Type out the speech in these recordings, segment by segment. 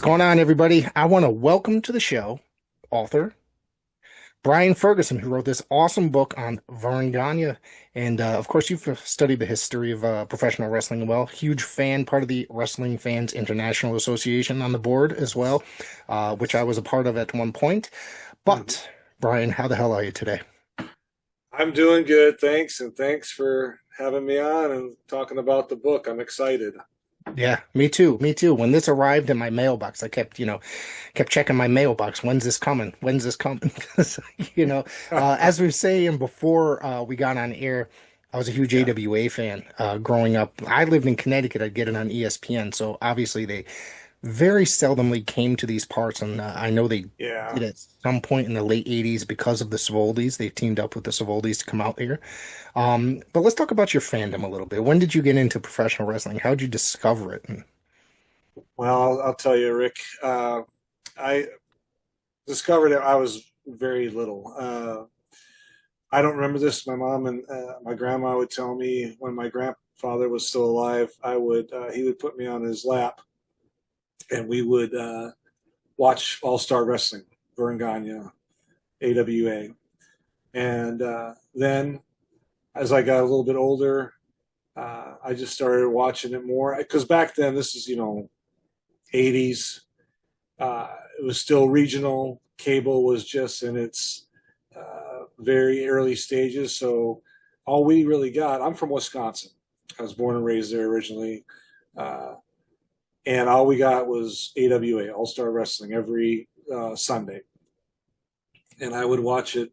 Going on, everybody? I want to welcome to the show author Brian Ferguson, who wrote this awesome book on Varanganya. And of course, you've studied the history of professional wrestling well. Huge fan, part of the Wrestling Fans International Association on the board as well, which I was a part of at one point. Mhm. But, Brian, how the hell are you today? I'm doing good, thanks, and thanks for having me on and talking about the book. I'm excited. Yeah, me too. Me too. When this arrived in my mailbox, I kept, kept checking my mailbox. When's this coming? When's this coming? 'Cause, as we were saying before we got on air, I was a huge Yeah, AWA fan growing up. I lived in Connecticut. I'd get it on ESPN. So obviously they very seldomly came to these parts, and I know they yeah. did at some point in the late 80s because of the Savoldis. They teamed up with the Savoldis to come out here. But let's talk about your fandom a little bit. When did you get into professional wrestling? How did you discover it? Well, I'll tell you, Rick. I discovered it. I was very little. I don't remember this. My mom and my grandma would tell me when my grandfather was still alive. He would put me on his lap, and we would watch All Star Wrestling, Vern Gagne, AWA, and then as I got a little bit older, I just started watching it more because back then, this is 80s. It was still regional. Cable was just in its very early stages. So all we really got. I'm from Wisconsin. I was born and raised there originally, uh, and all we got was AWA, All Star Wrestling, every Sunday, and I would watch it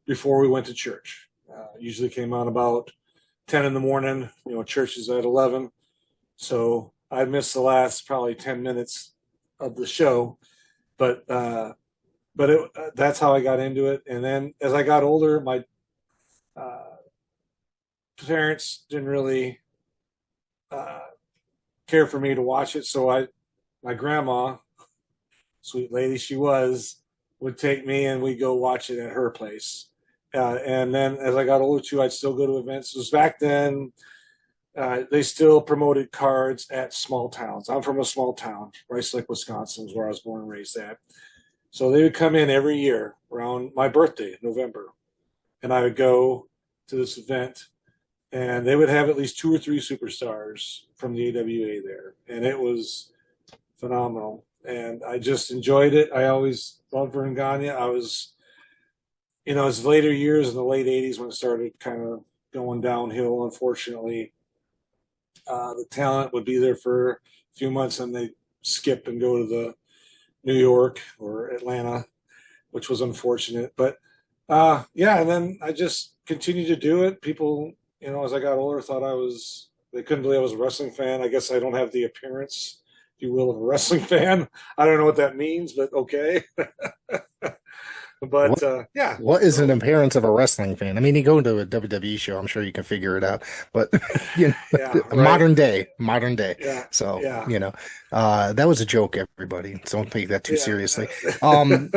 before we went to church. Usually came on about 10 in the morning. Church is at 11. So I missed the last probably 10 minutes of the show. But that's how I got into it. And then as I got older, my uh, parents didn't really uh, care for me to watch it. My grandma, sweet lady she was, would take me and we'd go watch it at her place. And then as I got older too, I'd still go to events. It was back then. They still promoted cards at small towns. I'm from a small town, Rice Lake, Wisconsin, is where I was born and raised at. So they would come in every year around my birthday, November, and I would go to this event, and they would have at least two or three superstars from the AWA there, and it was phenomenal. And I just enjoyed it. I always loved Vern Gagne. It's later years in the late '80s when it started kind of going downhill. Unfortunately, the talent would be there for a few months and they skip and go to the New York or Atlanta, which was unfortunate. But yeah, and then I just continued to do it. People, as I got older, they couldn't believe I was a wrestling fan. I guess I don't have the appearance, if you will, of a wrestling fan. I don't know what that means, but okay. What But yeah, what is an so appearance of a wrestling fan? I mean, you go to a WWE show, I'm sure you can figure it out. But yeah, right. modern day, modern day. Yeah, So, yeah, that was a joke, everybody. So don't take that too yeah. seriously. Um,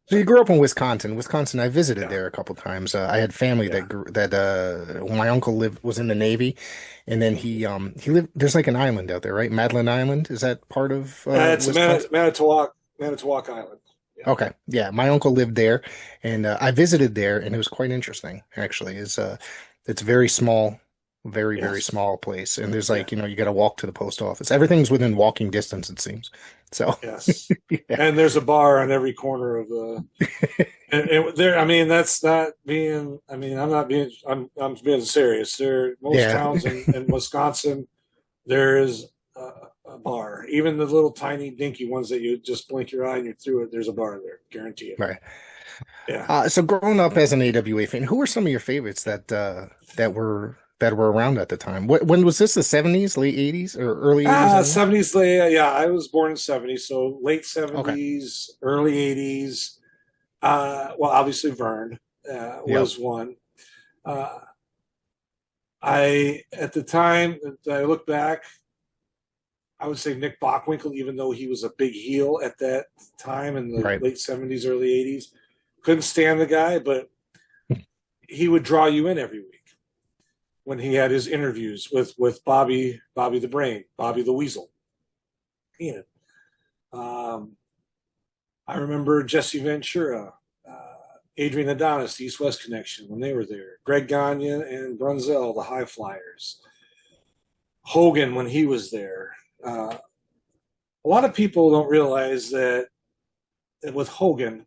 so you grew up in Wisconsin. Wisconsin, I visited Yeah, there a couple times. I had family yeah. my uncle was in the Navy, and then he lived. There's like an island out there, right? Madeline Island. Is that part of It's Wisconsin? Manitowoc Island. Yeah. Okay, yeah, my uncle lived there, and I visited there, and it was quite interesting. Actually, it's very small, very very Yes. small place, and there's Yeah. like you got to walk to the post office. Everything's within walking distance, it seems. So Yes. yeah, And there's a bar on every corner of the. And there, I mean, that's not being. I mean, I'm not being. I'm being serious. Most yeah, towns in Wisconsin, there is a bar. Even the little tiny dinky ones that you just blink your eye and you're through it. There's a bar there, guarantee it. right. Yeah. So growing up as an AWA fan, who were some of your favorites that were around at the time? When was this? The 70s, late 80s, or early 80s? I mean, 70s. Yeah, I was born in '70s, so late okay, '70s, early '80s. Well, obviously Vern yep, was one. Uh, I at the time that I look back, I would say Nick Bockwinkel, even though he was a big heel at that time in the right, late '70s, early '80s. Couldn't stand the guy, but he would draw you in every week when he had his interviews with Bobby the Brain, Bobby the Weasel, Heenan. Um, I remember Jesse Ventura, Adrian Adonis, the East West Connection, when they were there. Greg Gagne and Brunzell, the High Flyers. Hogan, when he was there. A lot of people don't realize that with Hogan,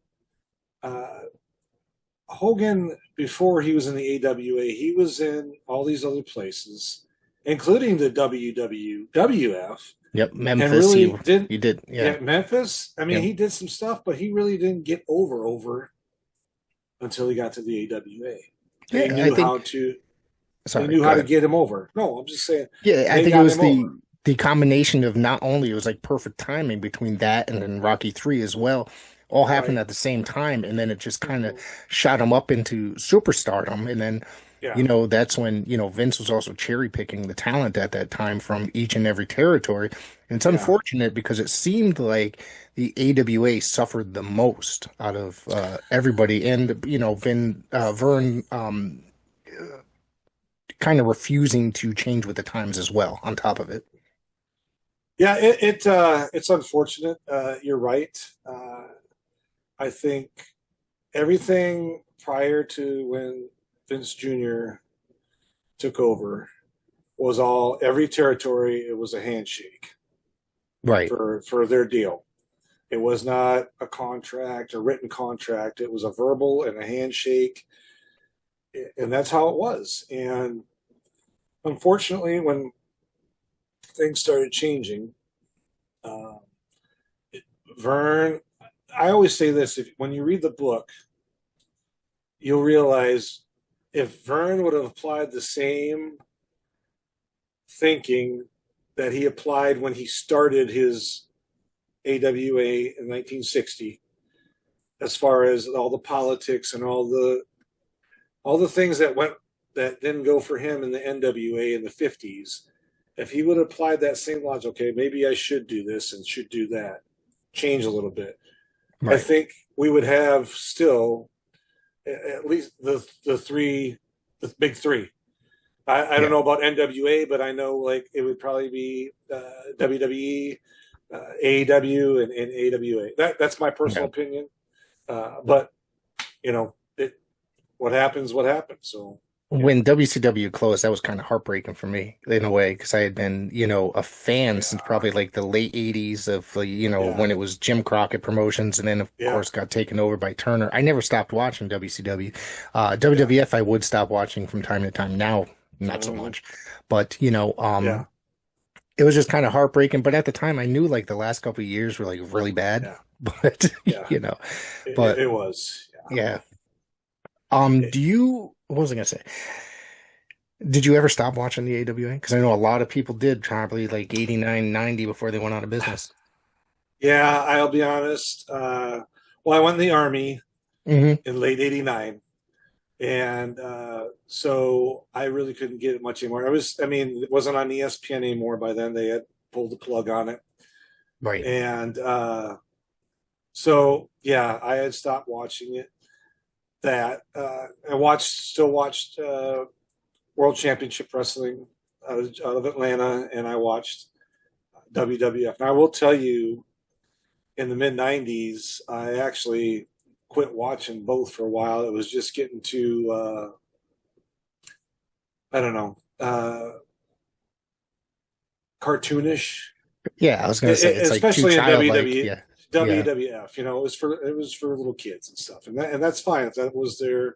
uh, Hogan, before he was in the AWA, he was in all these other places, including the WWF, Yep, and Memphis, really didn't. you did, yeah. Yeah, Memphis. I mean, Yep. he did some stuff, but he really didn't get over until he got to the AWA. They Yeah, I knew think, how to. They sorry, knew go how to ahead. get him over. No, I'm just saying Yeah, I they think it got was him over. the combination of not only it was like perfect timing between that and then Rocky 3 as well, all happened Right. at the same time, and then it just kind of Mm-hmm. shot him up into superstardom, and then Yeah. that's when Vince was also cherry picking the talent at that time from each and every territory, and it's Yeah. unfortunate because it seemed like the AWA suffered the most out of everybody, and Vern kind of refusing to change with the times as well. On top of it. Yeah. It's unfortunate. You're right. I think everything prior to when Vince Jr. took over was all every territory. It was a handshake Right. for their deal. It was not a contract, a written contract. It was a verbal and a handshake, and that's how it was. And unfortunately, when things started changing, uh, Vern, I always say this: when you read the book, you'll realize if Vern would have applied the same thinking that he applied when he started his AWA in 1960, as far as all the politics and all the things that didn't go for him in the NWA in the 50s. If he would have applied that same logic, okay, maybe I should do this and should do that, change a little bit, I Right. think we would have still at least the big three. I don't Yeah. know about NWA, but I know like it would probably be WWE, AEW, and AWA. That's my personal Yeah. opinion. But you know, what happens, what happens. So yeah, When WCW closed, that was kind of heartbreaking for me in a way because I had been, a fan since yeah, probably like the late 80s of, yeah, when it was Jim Crockett Promotions and then, of yeah, course, got taken over by Turner. I never stopped watching WCW. yeah, WWF, I would stop watching from time to time. Now, not so mhm, much. But, yeah, it was just kind of heartbreaking. But at the time, I knew like the last couple of years were like really bad. yeah, But, yeah. but It was. yeah. Yeah. What was I gonna say? Did you ever stop watching the AWA? Because I know a lot of people did probably like 89, 90 before they went out of business. Yeah, I'll be honest. Well, I went in the army Hmm. in late '89, and so I really couldn't get it much anymore. I mean, it wasn't on ESPN anymore by then. They had pulled the plug on it, Right. and so yeah, I had stopped watching it. That still watched World Championship Wrestling out of Atlanta, and I watched WWF. And I will tell you, in the mid '90s, I actually quit watching both for a while. It was just getting too, I don't know, cartoonish, Yeah, I was gonna say it's like too especially in childlike. WWE, Yeah. Yeah. WWF. It was for little kids and stuff, and that's fine if that was their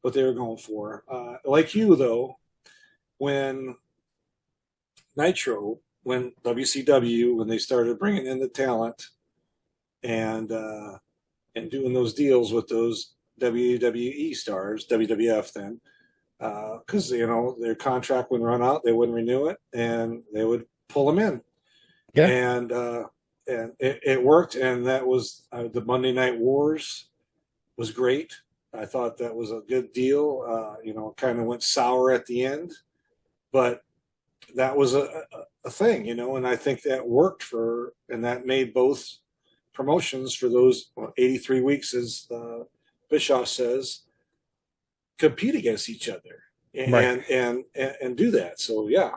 what they were going for. Like you though, when Nitro, when WCW, when they started bringing in the talent and doing those deals with those WWE stars, WWF then, because their contract would run out, they wouldn't renew it, and they would pull them in, Yeah. and it worked, and that was the Monday Night Wars was great. I thought that was a good deal. Kind of went sour at the end, but that was a thing, and I think that worked and that made both promotions for those 83 weeks, as Bischoff says, compete against each other Right. and do that. So yeah,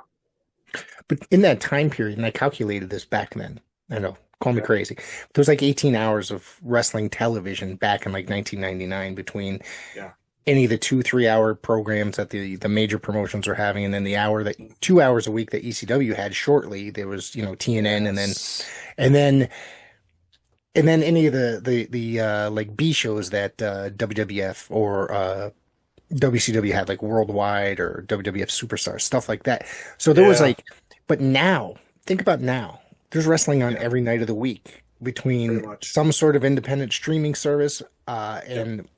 But in that time period, and I calculated this back then, I know call me Yeah. crazy. There was like 18 hours of wrestling television back in like 1999 between Yeah. any of the 2 3 hour programs that the major promotions were having, and then the hour that 2 hours a week that ECW had shortly. There was, TNN, Yes. and then and then any of the like B shows that WWF or WCW had, like Worldwide or WWF Superstars, stuff like that. So there was Yeah. like, but now, think about now. There's wrestling on Yeah. every night of the week between Pretty much. some sort of independent streaming service Yep. and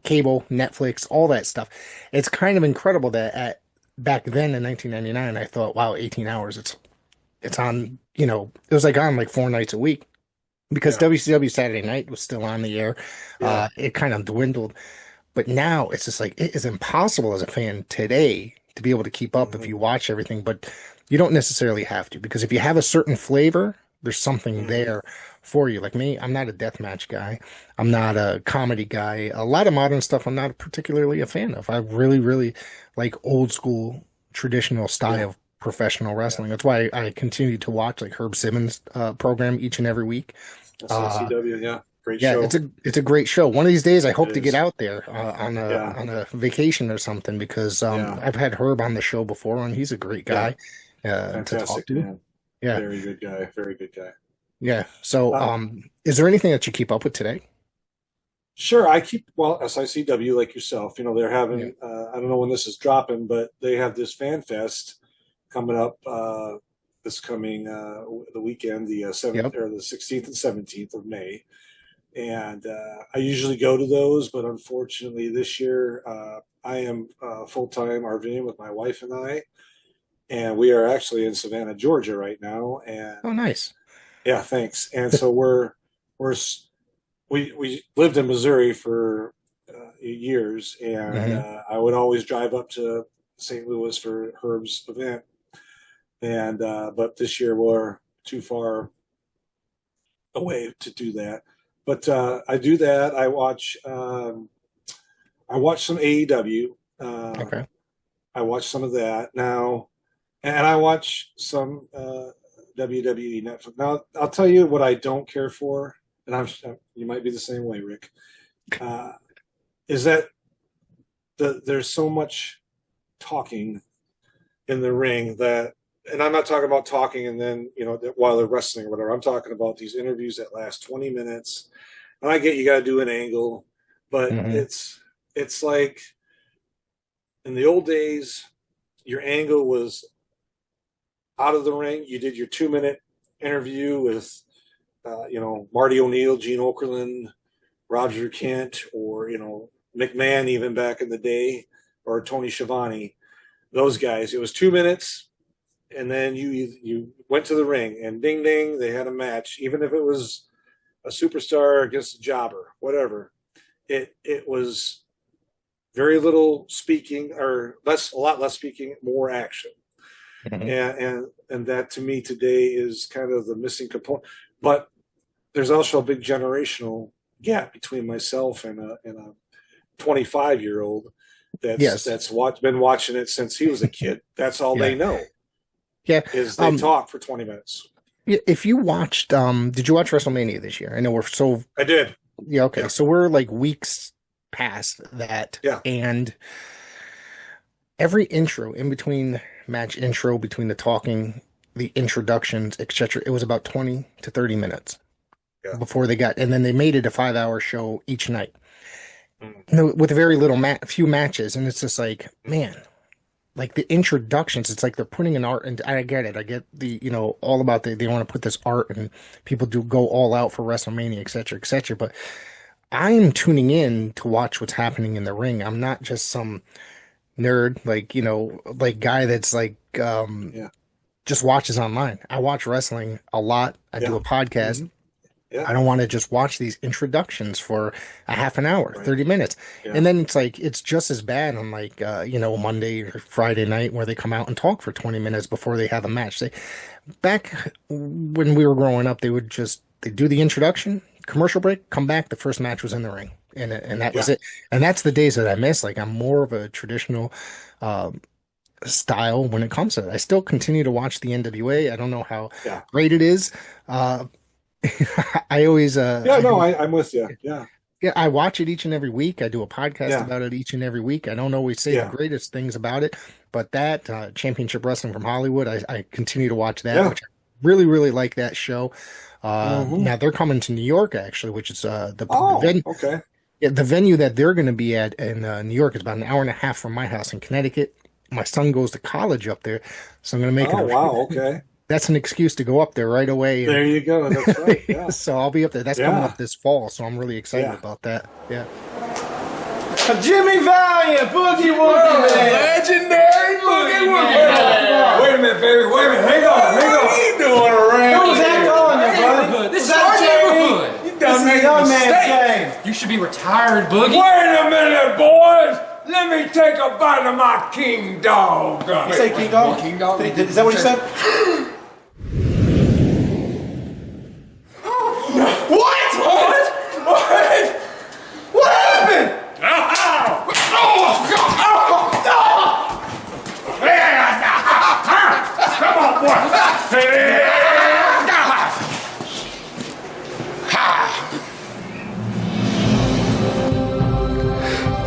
cable, Netflix, all that stuff. It's kind of incredible that back then in 1999, I thought, wow, 18 hours. It's on, it was like on like 4 nights a week because Yeah. WCW Saturday Night was still on the air. Yeah. It kind of dwindled, but now it's just like it is impossible as a fan today to be able to keep up if Hmm. you watch everything, but you don't necessarily have to because if you have a certain flavor, there's something Hmm. there for you. Like me, I'm not a deathmatch guy. I'm not a comedy guy. A lot of modern stuff I'm not particularly a fan of. I really, really like old school traditional Yeah. style professional Yeah. wrestling. That's why I continue to watch like Herb Simmons program each and every week. Uh, SICW. Yeah. Great yeah, show. it's a great show. One of these days, I It hope to get is. out there Yeah. on a vacation or something because Yeah. I've had Herb on the show before and he's a great Yeah. guy to talk Fantastic, to. man. Yeah, Very good guy. Very good guy. yeah. So, Uh, is there anything that you keep up with today? sure. I keep, well, SICW like yourself. They're Yeah. having, I don't know when this is dropping, but they have this fan fest coming up this coming the weekend, the 7th Yep. or the 16th and 17th of May. And I usually go to those, but unfortunately this year I am full time RVing with my wife and I, and we are actually in Savannah, Georgia right now. And Oh, nice. yeah, thanks. And so we're we lived in Missouri for years, and Hmm. I would always drive up to St. Louis for Herb's event. And but this year we're too far away to do that. But I do that. I watch some AEW. Okay. I watch some of that now, and I watch some WWE Netflix. Now I'll tell you what I don't care for, and you might be the same way, Rick. Uh, is that there's so much talking in the ring that, and I'm not talking about talking and then while they're wrestling or whatever. I'm talking about these interviews that last 20 minutes. And I get you got to do an angle, but Hmm. it's like in the old days, your angle was out of the ring. You did your 2 minute interview with Marty O'Neill, Gene Okerlund, Roger Kent, or McMahon even back in the day, or Tony Schiavone. Those guys. It was 2 minutes, and then you went to the ring, and ding ding, they had a match. Even if it was a superstar against a jobber, whatever. It was very little speaking, or a lot less speaking, more action. Hmm. And that to me today is kind of the missing component. But there's also a big generational gap between myself and a 25-year-old Yes. been watching it since he was a kid. That's all Yeah. they know Yeah. is they Um, talk for 20 minutes. if you watched, did you watch WrestleMania this year? I know we're so, I did. yeah, okay. Yeah. So we're like weeks past that, Yeah. and every intro in between match intro, between the talking, the introductions, etc., it was about 20 to 30 minutes Yeah. before they got, and then they made it a 5 hour show each night. Mm-hmm. With very little few matches, and it's just like, Mm-hmm. man, like the introductions, it's like they're putting an art, and I get it. I get the, all about they want to put this art, and people do go all out for WrestleMania, etc., etc. But I am tuning in to watch what's happening in the ring. I'm not just some nerd, like, like guy that's like Yeah. just watches online. I watch wrestling a lot. I do Yeah. a podcast. Mm-hmm. Yeah. I don't want to just watch these introductions for a half an hour, Right. 30 minutes. Yeah. And then it's like, it's just as bad on like, Monday or Friday night where they come out and talk for 20 minutes before they have a match. Back when we were growing up, they do the introduction, commercial break, come back. The first match was in the ring and that was Yeah. it. And that's the days that I miss. Like I'm more of a traditional, uh, style when it comes to it. I still continue to watch the NWA. I don't know how Yeah. great it is. Uh, I always Yeah, no, I'm with you. Yeah, yeah, I watch it each and every week. I do a podcast yeah, about it each and every week. I don't always say the yeah, greatest things about it, but that Championship Wrestling from Hollywood, I continue to watch that, yeah. which I really, really like that show. Hmm. Now they're coming to New York actually, which is Oh, okay. yeah, the venue that they're going to be at in New York is about an hour and a half from my house in Connecticut. My son goes to college up there, so I'm going to make Oh, it wow. Okay. that's an excuse to go up there right away. And There you go. That's right. Yeah, so I'll be up there. That's coming yeah, up this fall, so I'm really excited yeah. about that. Yeah. Jimmy Valiant, Boogie Woogie Man. Legendary Boogie Woogie. Wait a minute, baby. Wait a minute. Hang on. What are you doing around What was that here? calling you, buddy? This Was is that our Jamie? neighborhood. You done made a young man's game. You should be retired, Boogie. Wait a minute, boys! Let me take a bite of my king dog. You say King Dog? King Dog? Is that what you said? What happened? Come on, boy!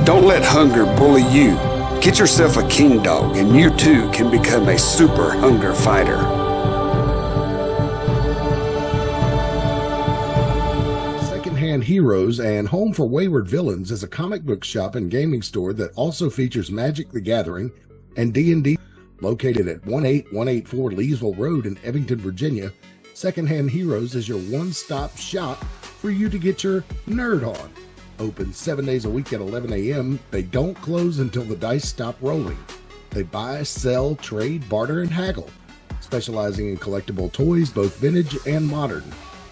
Don't let hunger bully you. Get yourself a king dog, and you too can become a super hunger fighter. Secondhand Heroes and Home for Wayward Villains is a comic book shop and gaming store that also features Magic the Gathering and D&D. Located at 18184 Leesville Road in Evanston, Virginia, Secondhand Heroes is your one-stop shop for you to get your nerd on. Open 7 days a week at 11 a.m. They don't close until the dice stop rolling. They buy, sell, trade, barter, and haggle, specializing in collectible toys, both vintage and modern,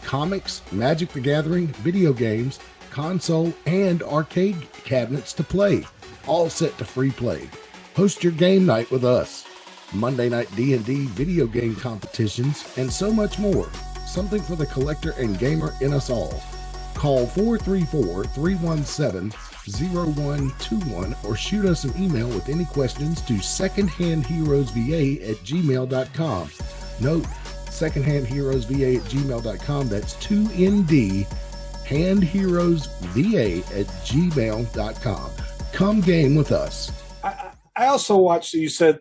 comics, Magic the Gathering, video games, console, and arcade cabinets to play, all set to free play. Host your game night with us. Monday night D&D video game competitions, and so much more. Something for the collector and gamer in us all. Call 434-317-0121 or shoot us an email with any questions to secondhandheroesva@gmail.com. Note, secondhandheroesva@gmail.com. That's 2ND, handheroesva@gmail.com. Come game with us. I also watched. You said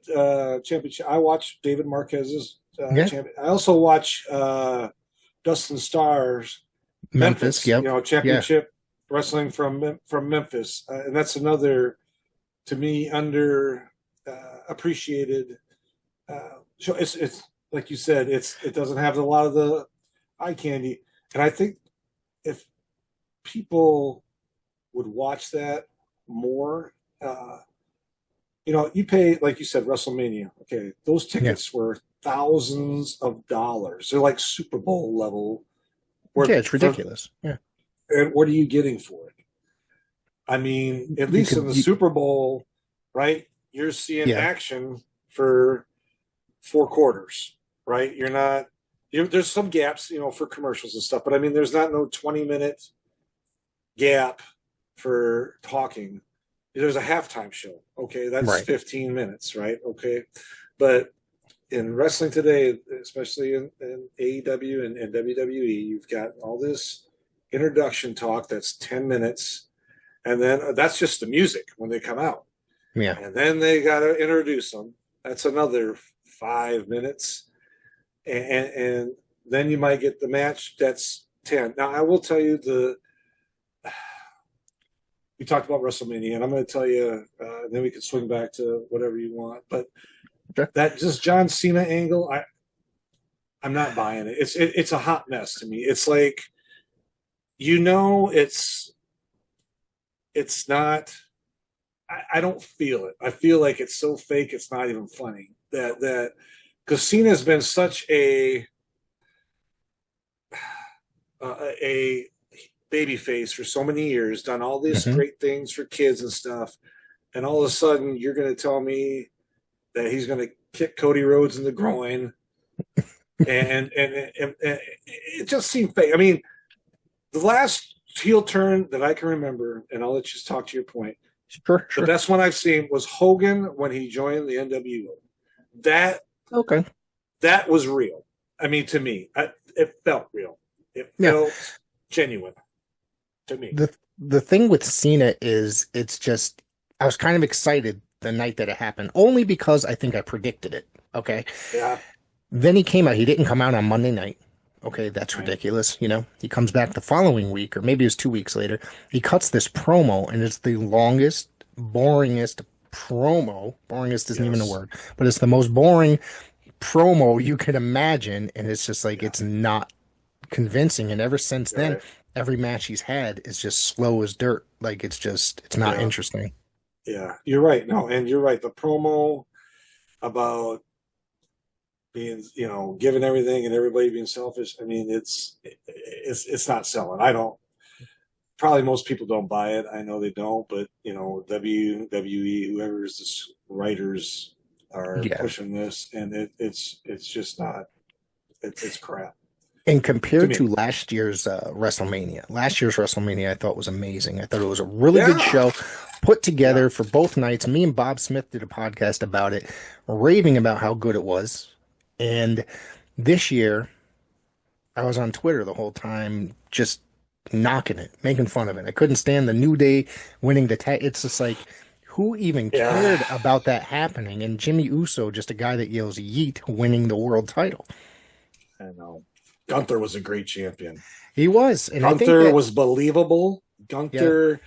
championship. I watched David Marquez's Yeah. champion. I also watch Dustin Starr's Memphis, yep. You know, championship wrestling from Memphis, and that's another, to me, under appreciated show. It's like you said, it doesn't have a lot of the eye candy, and I think if people would watch that more, you know, you pay, like you said, WrestleMania. Okay, those tickets were thousands of dollars. They're like Super Bowl level. Yeah, it's ridiculous. Yeah. And what are you getting for it? I mean, at least in the Super Bowl, right? You're seeing action for 4 quarters, right? You're not. There's some gaps, you know, for commercials and stuff, but I mean, there's not no 20-minute gap for talking. There's a halftime show. Okay, that's Right. 15 minutes, right? Okay, but in wrestling today, especially in AEW and WWE, you've got all this introduction talk that's 10 minutes, and then that's just the music when they come out. Yeah. And then they got to introduce them. That's another 5 minutes. And then you might get the match that's 10. Now, I will tell you we talked about WrestleMania, and I'm going to tell you, and then we can swing back to whatever you want. But that just John Cena angle, I'm not buying it. It's a hot mess to me. It's like, you know, it's not. I don't feel it. I feel like it's so fake. It's not even funny. That because Cena's been such a baby face for so many years, done all these great things for kids and stuff, and all of a sudden you're going to tell me that he's going to kick Cody Rhodes in the groin, and it just seemed fake. I mean, the last heel turn that I can remember, and I'll let you talk to your point. Sure. The best one I've seen was Hogan when he joined the NWO. That was real. I mean, to me, it felt real. It Yeah. felt genuine to me. The thing with Cena is it's just I was kind of excited the night that it happened, only because I think I predicted it. Okay. Yeah. Then he came out. He didn't come out on Monday night. Okay, that's Right. ridiculous. You know, he comes back the following week, or maybe it was 2 weeks later. He cuts this promo, and it's the longest, boringest promo. Boringest isn't even a Yes. word, but it's the most boring promo you could imagine. And it's just like, it's not convincing. And ever since then, Right. every match he's had is just slow as dirt. Like, it's not Yeah. interesting. Yeah, you're right. No, and you're right. The promo about being, giving everything and everybody being selfish. I mean, it's not selling. I don't. Probably most people don't buy it. I know they don't, but WWE, whoever's the writers are Yeah. pushing this, and it's just not. It's crap. And compared To to me. last year's WrestleMania, I thought was amazing. I thought it was a really good Yeah. show put together for both nights. Me and Bob Smith did a podcast about it, raving about how good it was. And this year, I was on Twitter the whole time, just knocking it, making fun of it. I couldn't stand the New Day winning the tag. It's just like, who even cared about that happening? And Jimmy Uso, just a guy that yells yeet, winning the world title. I know. Gunther was a great champion. He was. And I think Gunther that, was believable. Gunther,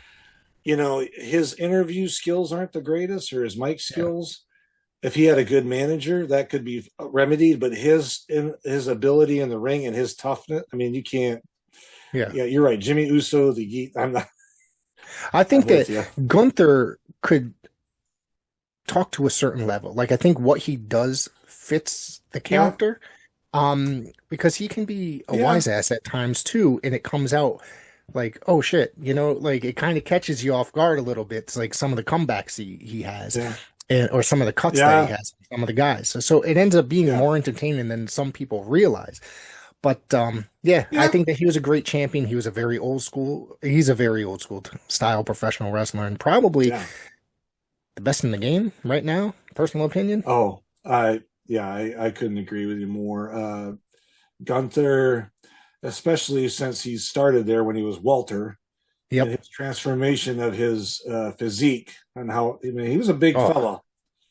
his interview skills aren't the greatest, or his mic skills. If he had a good manager, that could be remedied. But his ability in the ring and his toughness, I mean, you can't. Yeah. Yeah, you're right. Jimmy Uso, the Yeet. I'm not. I think I'm with that you. Gunther could talk to a certain level. Like, I think what he does fits the character. Because he can be a wise ass at times too, and it comes out like, oh shit, like it kind of catches you off guard a little bit. It's like some of the comebacks he has, or some of the cuts that he has, some of the guys. So it ends up being more entertaining than some people realize. But I think that he was a great champion. He's a very old school style professional wrestler, and probably the best in the game right now. Personal opinion. Oh, I couldn't agree with you more. Gunther, especially since he started there when he was Walter, Yep. and his transformation of his physique and how, I mean, he was a big fella.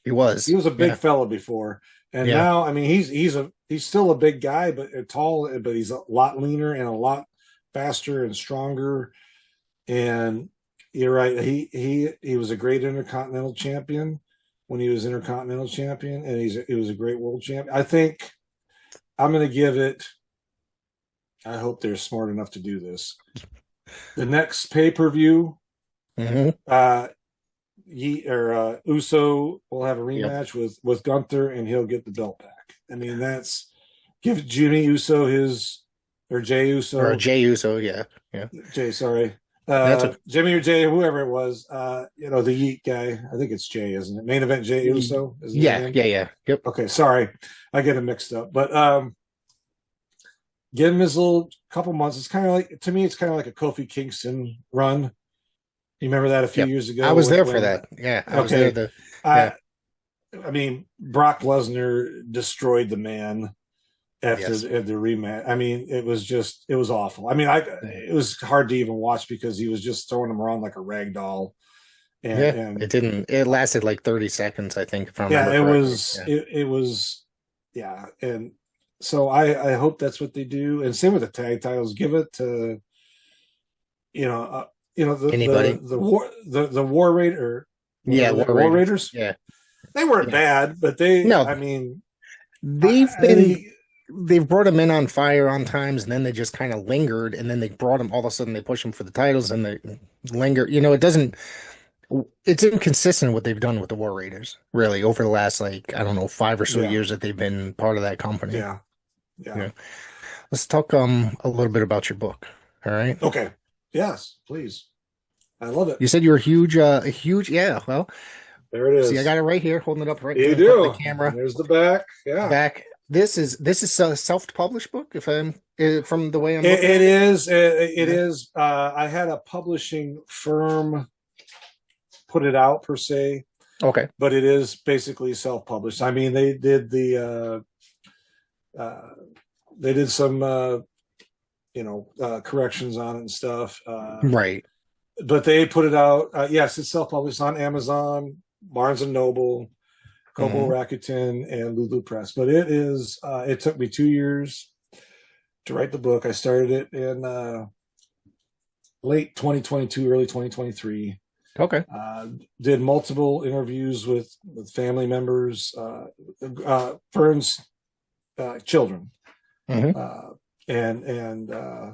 He was. He was a big fella before, and now, I mean, he's still a big guy, but tall, but he's a lot leaner and a lot faster and stronger. And you're right. He was a great Intercontinental champion when he was Intercontinental champion, and he was a great world champion. I think I'm going to give it. I hope they're smart enough to do this. The next pay-per-view, Uso will have a rematch with Gunther, and he'll get the belt back. I mean, give Jimmy Uso Jay Uso, Jay, sorry, Jimmy or Jay, whoever it was, the Yeet guy. I think it's Jay, isn't it? Main event Jay Uso. Yeah. Yep. Okay, sorry, I get them mixed up, but give him his little couple months. It's kind of like, to me, it's kind of like a Kofi Kingston run. You remember that a few years ago? I was there for that. Yeah, I was there. I mean, Brock Lesnar destroyed the man after the rematch. I mean, it was awful. I mean, it was hard to even watch because he was just throwing him around like a rag doll. And it lasted like 30 seconds, I think. If I remember correctly. It was. And so I hope that's what they do. And same with the tag titles. Give it to, anybody. The War Raider. War Raiders. Yeah. They weren't bad, but I mean, they've brought him in on fire on times, and then they just kind of lingered, and then they brought him, all of a sudden they push him for the titles, and they linger. It's inconsistent what they've done with the War Raiders, really, over the last, 5 or so years that they've been part of that company. Yeah. Let's talk a little bit about your book. All right. Okay. Yes, please. I love it. You said you're a huge, well, there it is. See, I got it right here, holding it up right you in do. front of the camera. There's the back. Yeah. Back. This is a self-published book, if I'm from the way I'm looking it is. It is. I had a publishing firm put it out per se. Okay. But it is basically self-published. I mean, they did some corrections on it and stuff. Right. But they put it out. Yes, it's self-published on Amazon, Barnes and Noble, Kobo Rakuten, and Lulu Press. But it is. It took me 2 years to write the book. I started it in late 2022, early 2023. Okay. Did multiple interviews with family members, Fern's children, and I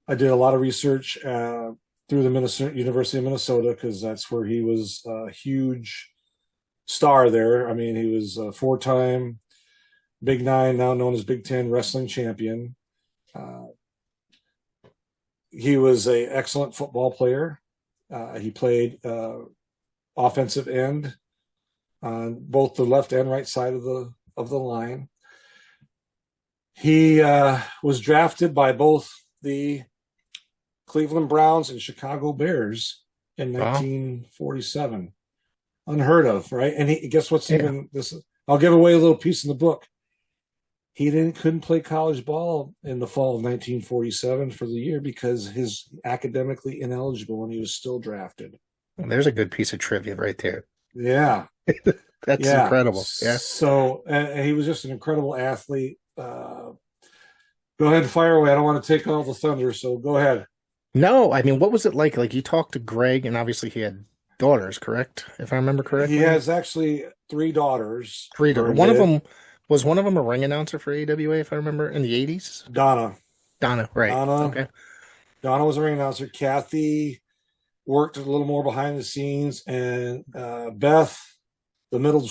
did a lot of research through the University of Minnesota, because that's where he was a huge star there. I mean, he was a 4-time Big Nine, now known as Big Ten wrestling champion. He was an excellent football player. He played offensive end on both the left and right side of the line. He was drafted by both the Cleveland Browns and Chicago Bears in 1947. Unheard of, right? And guess what's even this? I'll give away a little piece in the book. He couldn't play college ball in the fall of 1947 for the year because he's academically ineligible, and he was still drafted. Well, there's a good piece of trivia right there. Yeah. That's incredible. Yeah. So he was just an incredible athlete. Go ahead and fire away. I don't want to take all the thunder, so go ahead. No, I mean, what was it like? Like, you talked to Greg, and obviously he had daughters, correct? If I remember correctly. He has actually 3 daughters. 3 daughters. One of them a ring announcer for AWA, if I remember, in the 80s? Donna, right. Donna. Okay. Donna was a ring announcer. Kathy worked a little more behind the scenes, and Beth, the middle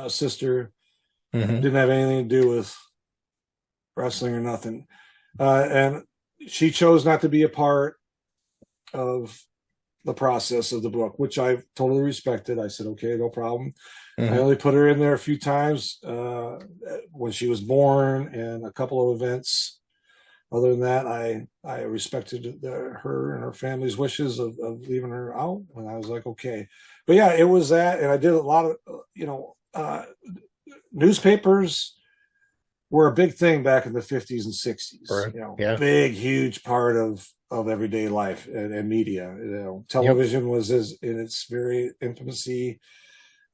sister, didn't have anything to do with wrestling or nothing. And she chose not to be a part of the process of the book, which I totally respected. I said, okay, no problem. I only put her in there a few times when she was born and a couple of events. Other than that, I respected her and her family's wishes of leaving her out. And I was like, okay. But yeah, it was that. And I did a lot of, newspapers were a big thing back in the 50s and 60s. Right. Big, huge part of everyday life and media. Television was in its very infancy.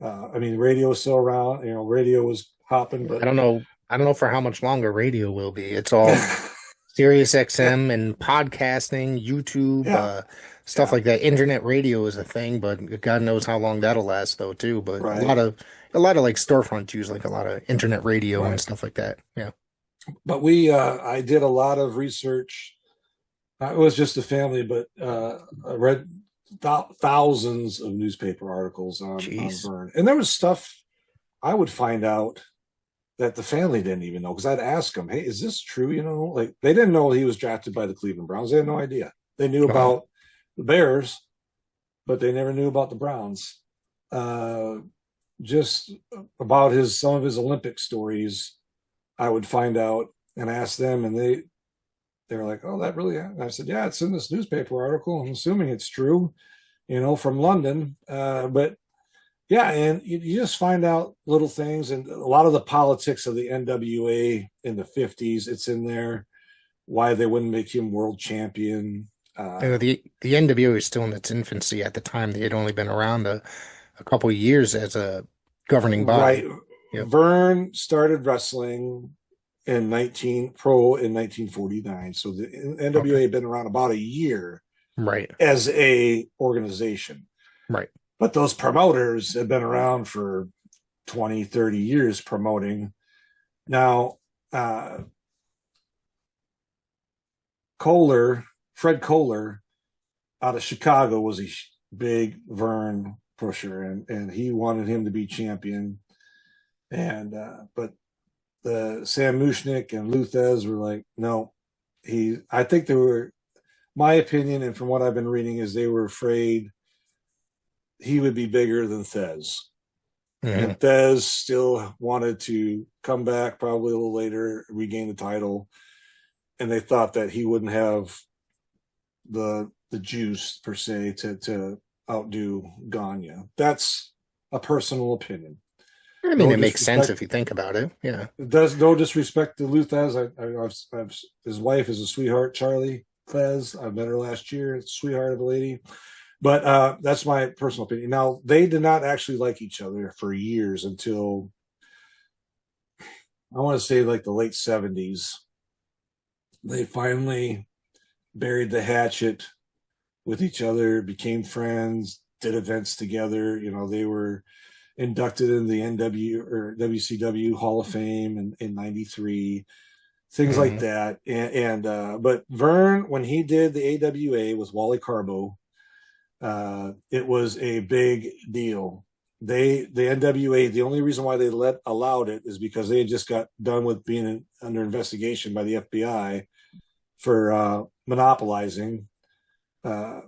I mean, radio is still around. Radio was hopping, but I don't know for how much longer radio will be. It's all Sirius XM and podcasting, YouTube, stuff like that. Internet radio is a thing, but God knows how long that'll last, though, too. But a lot of like storefronts use like a lot of internet radio and stuff like that. Yeah. But I did a lot of research. It was just a family, but I read thousands of newspaper articles on Vern. And there was stuff I would find out that the family didn't even know, because I'd ask them, hey, is this true? Like, they didn't know he was drafted by the Cleveland Browns. They had no idea. They knew about the Bears, but they never knew about the Browns. Just about some of his Olympic stories, I would find out and ask them, and they were like, oh, that really happened? I said, yeah, it's in this newspaper article. I'm assuming it's true, from London. But yeah, and you just find out little things, and a lot of the politics of the NWA in the 50s, it's in there, why they wouldn't make him world champion. The NWA was still in its infancy at the time. They had only been around a couple of years as a governing body. Right. Yep. Vern started wrestling in 1949. So the NWA had been around about a year, right, as a organization, right. But those promoters have been around for 20, 30 years promoting. Now, Fred Kohler out of Chicago was a big Vern pusher, and he wanted him to be champion. And but the Sam Mushnick and Luthez were like, no. I think they were, my opinion, and from what I've been reading, is they were afraid he would be bigger than Thez. And Thez still wanted to come back probably a little later, regain the title, and they thought that he wouldn't have the juice per se to outdo Gagne. That's a personal opinion. I mean, No it makes sense disrespect. if you think about it. Yeah. It does no disrespect to Lou Thez. His wife is a sweetheart, Charlie Thez. I met her last year. It's a sweetheart of a lady. But that's my personal opinion. Now, they did not actually like each other for years until I want to say like the late 70s. They finally buried the hatchet with each other, became friends, did events together. They were inducted in the WCW Hall of Fame in '93, things like Hmm. that. But Vern, when he did the AWA with Wally Carbo, it was a big deal. The NWA, the only reason why they allowed it is because they had just got done with being under investigation by the FBI for monopolizing, uh,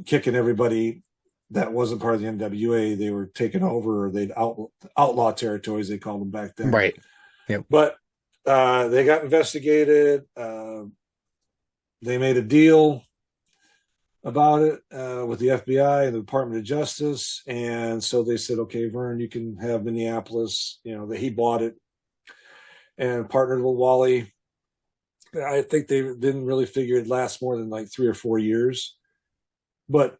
kicking everybody that wasn't part of the NWA. They were taken over, or they'd outlaw territories, they called them back then. Right. Yep. But they got investigated. They made a deal about it with the FBI and the Department of Justice, and so they said, "Okay, Vern, you can have Minneapolis." That he bought it and partnered with Wally. I think they didn't really figure it'd last more than like 3 or 4 years. But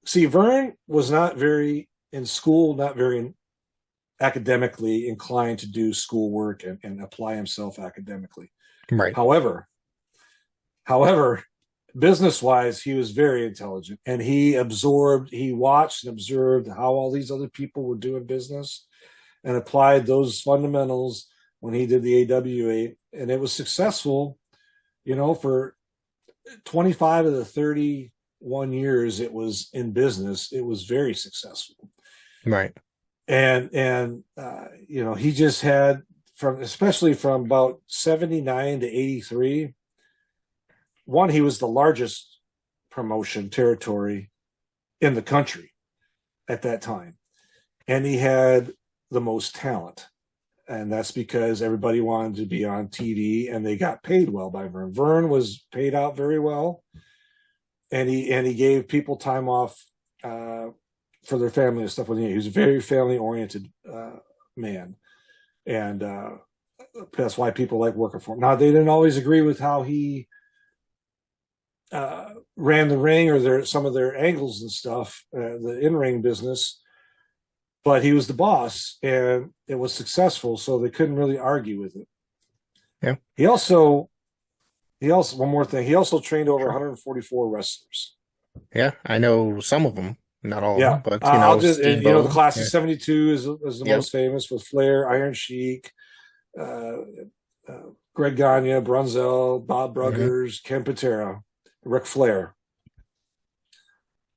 see, Vern was not very in school, not very academically inclined to do schoolwork and apply himself academically. Right. However, business wise, he was very intelligent, and he watched and observed how all these other people were doing business and applied those fundamentals when he did the AWA, and it was successful. For 25 of the 31 years it was in business, it was very successful. Right. And he just had, especially from about 79 to 83, one, he was the largest promotion territory in the country at that time, and he had the most talent, and that's because everybody wanted to be on TV, and they got paid well by Vern. Vern was paid out very well, and he gave people time off for their family and stuff. He was a very family oriented man, and that's why people like working for him. Now, they didn't always agree with how he ran the ring or some of their angles and stuff, the in-ring business, but he was the boss, and it was successful, so they couldn't really argue with it. Yeah. He also one more thing. He also trained over 144 wrestlers. Yeah, I know some of them, not all Yeah, of them, but the class of yeah. '72 is the Yep. most famous, with Flair, Iron Sheik, Greg Gagne, Brunzell, Bob Bruggers, Ken Patera, Ric Flair.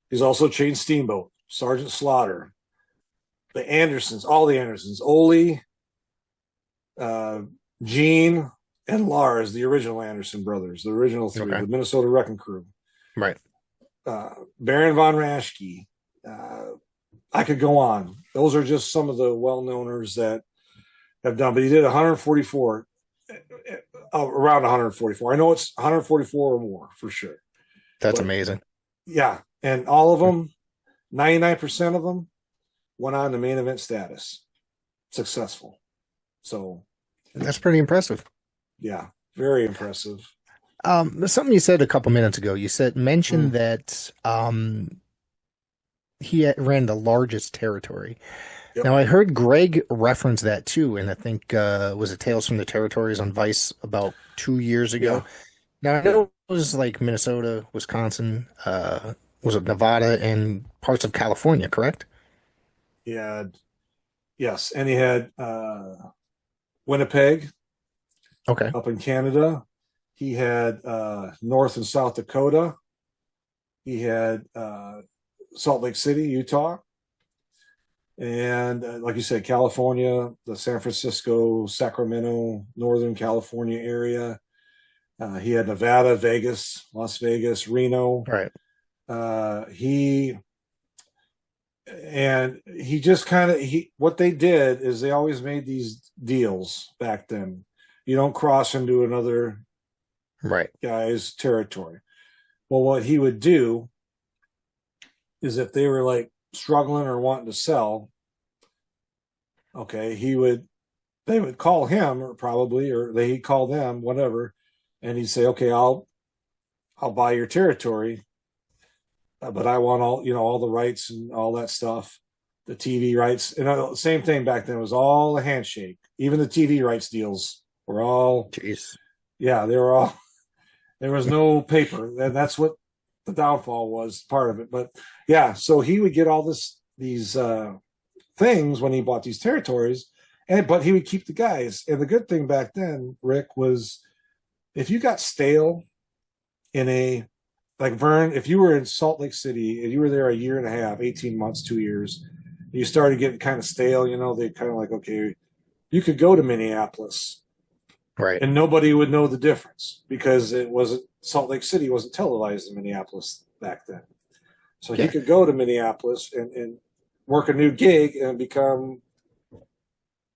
He's also trained Steamboat, Sergeant Slaughter, the Andersons, all the Andersons, Ole, Gene, and Lars, the original Anderson brothers, the original three, Okay. the Minnesota Wrecking Crew. Right. Baron von Raschke. I could go on. Those are just some of the well-knowners that have done, but he did 144, around 144. I know it's 144 or more for sure. That's But, amazing. yeah, and all of them, 99% of them, went on to main event status, successful. So That's pretty impressive. yeah, very impressive. Something you said a couple minutes ago. You mentioned that he ran the largest territory. Yep. Now I heard Greg reference that too, and I think was it Tales from the Territories on Vice about 2 years ago. Yeah. Now I know it was like Minnesota, Wisconsin, was it Nevada, and parts of California, correct? He had, yes, and he had Winnipeg Okay. up in Canada. He had North and South Dakota. He had Salt Lake City, Utah. And like you said, California, the San Francisco, Sacramento, Northern California area. He had Nevada, Vegas, Las Vegas, Reno. Right. He just kind of, what they did is they always made these deals back then. You don't cross into another Right. guy's territory. Well, what he would do is if they were like struggling or wanting to sell, Okay, they would call him, or probably, or he'd call them, whatever, and he'd say, "Okay, I'll buy your territory, but I want all the rights and all that stuff, the TV rights." And same thing back then, it was all a handshake. Even the TV rights deals were all, Jeez. yeah, they were all. There was no paper, and that's what the downfall was, part of it. But yeah, so he would get all these things when he bought these territories, but he would keep the guys. And the good thing back then, Rick, was if you got stale in like Vern, if you were in Salt Lake City and you were there a year and a half, 18 months, 2 years, you started getting kind of stale, they kind of like, okay, you could go to Minneapolis Right. and nobody would know the difference because Salt Lake City wasn't televised in Minneapolis back then. So he could go to Minneapolis and work a new gig and become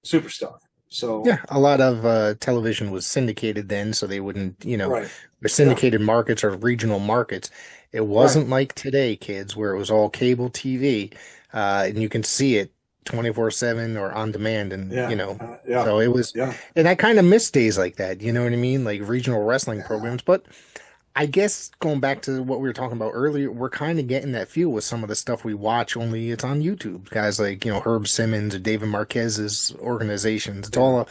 superstar. So yeah, a lot of television was syndicated then, so they wouldn't, right. or syndicated markets or regional markets. It wasn't like today, kids, where it was all cable TV, and you can see it 24/7 or on demand, and so it was, and I kind of miss days like that. You know what I mean? Like regional wrestling programs, but. I guess going back to what we were talking about earlier, we're kind of getting that feel with some of the stuff we watch, only it's on YouTube. Guys like, Herb Simmons or David Marquez's organizations. It's all,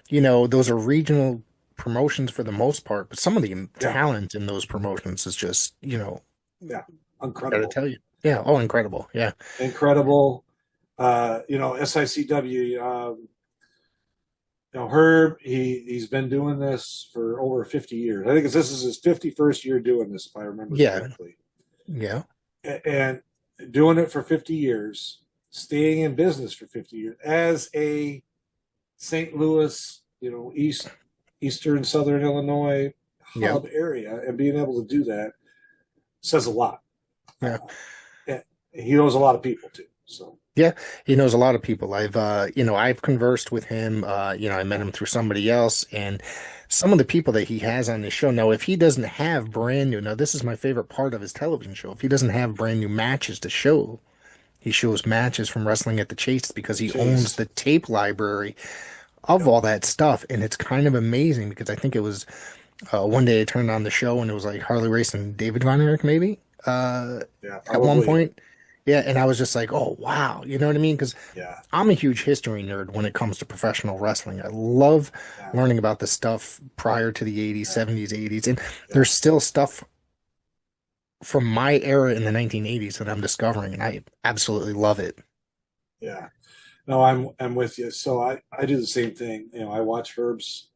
those are regional promotions for the most part, but some of the talent in those promotions is just, incredible. Gotta tell you. Yeah. Oh, incredible. Yeah. Incredible. SICW, Herb, he's been doing this for over 50 years. I think this is his 51st year doing this, if I remember correctly. Yeah. And doing it for 50 years, staying in business for 50 years as a St. Louis, Eastern Southern Illinois hub area, and being able to do that says a lot. Yeah. And he knows a lot of people too. So. Yeah, he knows a lot of people. I've conversed with him. I met him through somebody else, and some of the people that he has on his show. Now, if he doesn't have brand new, now this is my favorite part of his television show. If he doesn't have brand new matches to show, he shows matches from Wrestling at the Chase because he owns the tape library of all that stuff, and it's kind of amazing because I think it was one day I turned on the show and it was like Harley Race and David Von Erich maybe at one point. Yeah, and I was just like, oh, wow. You know what I mean? Because I'm a huge history nerd when it comes to professional wrestling. I love learning about the stuff prior to the 80s, 70s, 80s. And there's still stuff from my era in the 1980s that I'm discovering, and I absolutely love it. Yeah. No, I'm with you. So I do the same thing. I watch Herb's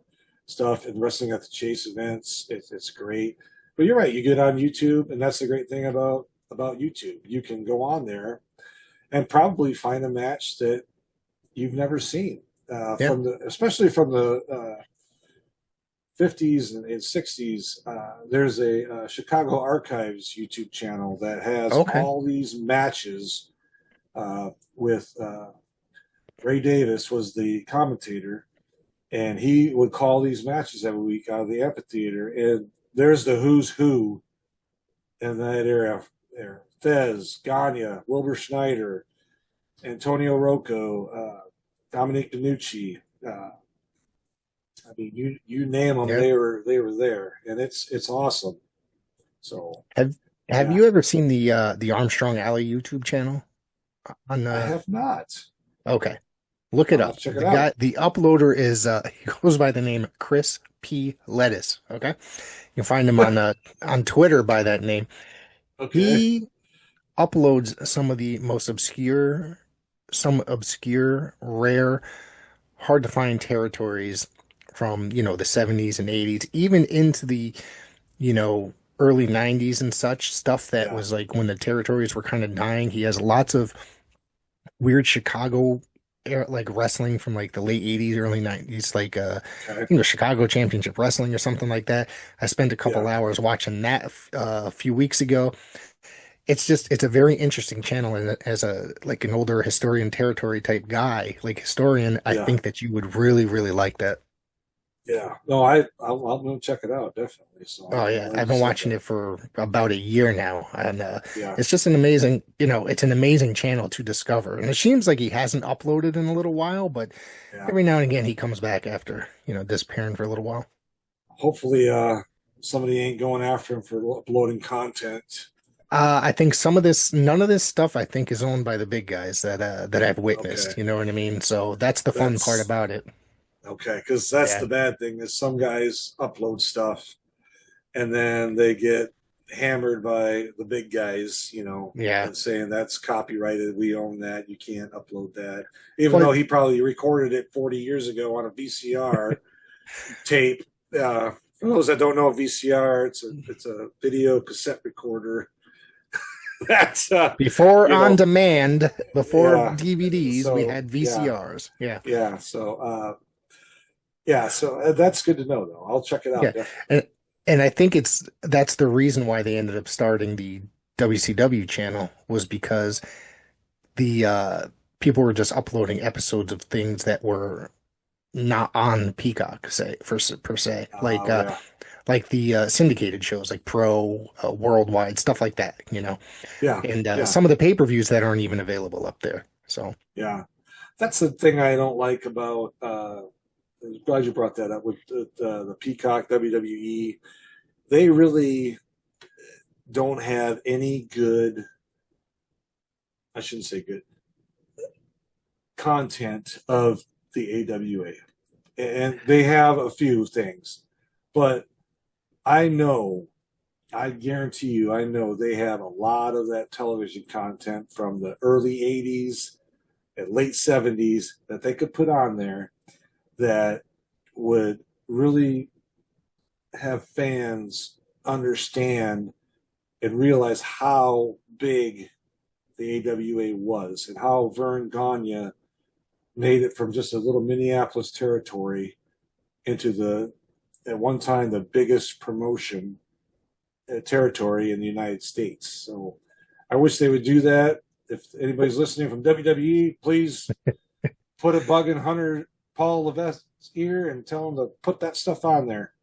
stuff and Wrestling at the Chase events. It's great. But you're right. You get on YouTube, and that's the great thing about YouTube. You can go on there and probably find a match that you've never seen especially from the 50s and 60s. There's a Chicago Archives YouTube channel that has all these matches with Ray Davis was the commentator, and he would call these matches every week out of the amphitheater, and there's the who's who in that area there. Fez, Gagne, Wilbur Schneider, Antonio Rocco, Dominique DeNucci. You name them, they were there, and it's awesome. So have you ever seen the Armstrong Alley YouTube channel? I have not. Okay, look it up. Check it out. The uploader is he goes by the name Chris P. Lettuce. Okay, you can find him on Twitter by that name. Okay. He uploads some of the most obscure, rare, hard to find territories from, the 70s and 80s, even into the, early 90s and such stuff that was like when the territories were kind of dying. He has lots of weird Chicago like wrestling from like the late 80s, early 90s, like Chicago Championship Wrestling or something like that. I spent a couple hours watching that a few weeks ago. It's a very interesting channel, and as an older historian territory type guy, like historian, I think that you would really, really like that. Yeah. No, I'm going to check it out, definitely. So Oh yeah, I've been watching it for about a year now, and Yeah. it's just an amazing, it's an amazing channel to discover. And it seems like he hasn't uploaded in a little while, but Yeah. every now and again he comes back after, disappearing for a little while. Hopefully, somebody ain't going after him for uploading content. I think none of this stuff, I think, is owned by the big guys that I've witnessed. Okay. You know what I mean? So that's the fun part about it. Okay, because that's Yeah. the bad thing is some guys upload stuff and then they get hammered by the big guys, Yeah. and saying that's copyrighted, we own that, you can't upload that. Even Well- though he probably recorded it 40 years ago on a VCR tape. For those that don't know, a VCR, it's a video cassette recorder. That's Before you know, on demand, before yeah. DVDs, we So, had VCRs. Yeah. yeah. So that's good to know, though. I'll check it out. Yeah. Definitely. And I think that's the reason why they ended up starting the WCW channel, was because the people were just uploading episodes of things that were not on Peacock, per se, Yeah. like the syndicated shows, like Pro, Worldwide, stuff like that, Yeah. and Yeah. some of the pay-per-views that aren't even available up there. So Yeah, that's the thing I don't like about. I'm glad you brought that up with the Peacock WWE. They really don't have any good. I shouldn't say good content of the AWA, and they have a few things, but I guarantee you, I know they have a lot of that television content from the early 80s and late 70s that they could put on there that would really have fans understand and realize how big the AWA was and how Vern Gagne made it from just a little Minneapolis territory into at one time, the biggest promotion territory in the United States. So I wish they would do that. If anybody's listening from WWE, please put a bug in Paul Levesque's ear and tell him to put that stuff on there.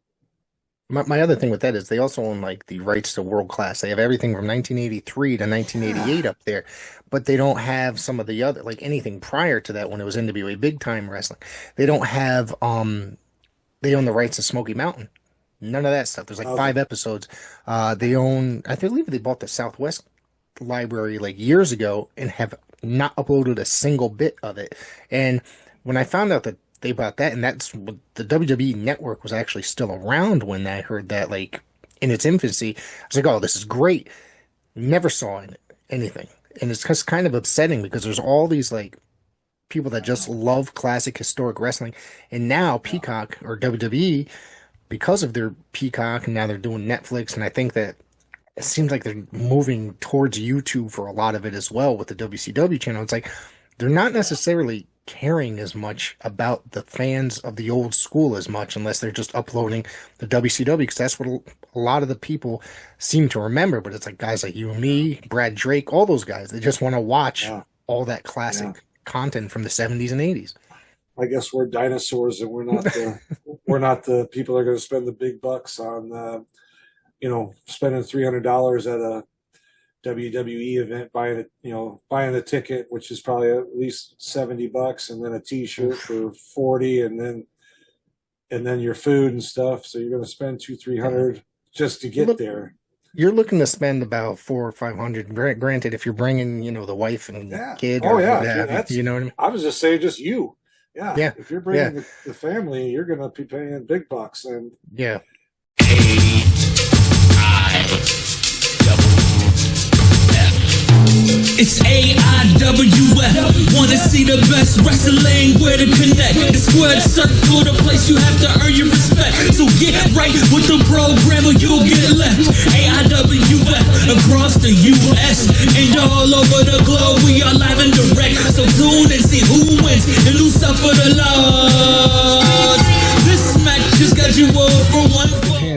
my other thing with that is they also own like the rights to World Class. They have everything from 1983 to 1988 up there, but they don't have some of the other, like anything prior to that when it was NWA Big Time Wrestling. They don't have they own the rights to Smoky Mountain. None of that stuff. There's like 5 episodes. They own, I believe they bought the Southwest library like years ago and have not uploaded a single bit of it. And when I found out that they bought that, and that's what the WWE network was actually still around when I heard that, like in its infancy, I was like, oh, this is great. Never saw anything. And it's just kind of upsetting because there's all these like people that just love classic historic wrestling. And now Peacock or WWE, because of their Peacock, and now they're doing Netflix, and I think that it seems like they're moving towards YouTube for a lot of it as well with the WCW channel. It's like they're not necessarily caring as much about the fans of the old school as much, unless they're just uploading the WCW, because that's what a lot of the people seem to remember. But it's like guys like you and me, Brad Drake, all those guys, they just want to watch all that classic content from the 70s and 80s. I guess we're dinosaurs, and we're not the people that are going to spend the big bucks on spending $300 at a WWE event, buying a ticket, which is probably at least $70, and then a T-shirt for $40, and then your food and stuff. So you're going to spend $200-300 just to get there. You're looking to spend about $400 or $500. Granted, if you're bringing, the wife and kid, or you know what I mean. I was just saying, just you. Yeah. If you're bringing the family, you're going to be paying big bucks, and yeah. It's AIWF. Wanna see the best wrestling? Where to connect? The squared circle, the place you have to earn your respect. So get right with the program or you'll get left. AIWF across the US and all over the globe. We are live and direct. So tune and see who wins and who suffer the loss. This match just got you over one.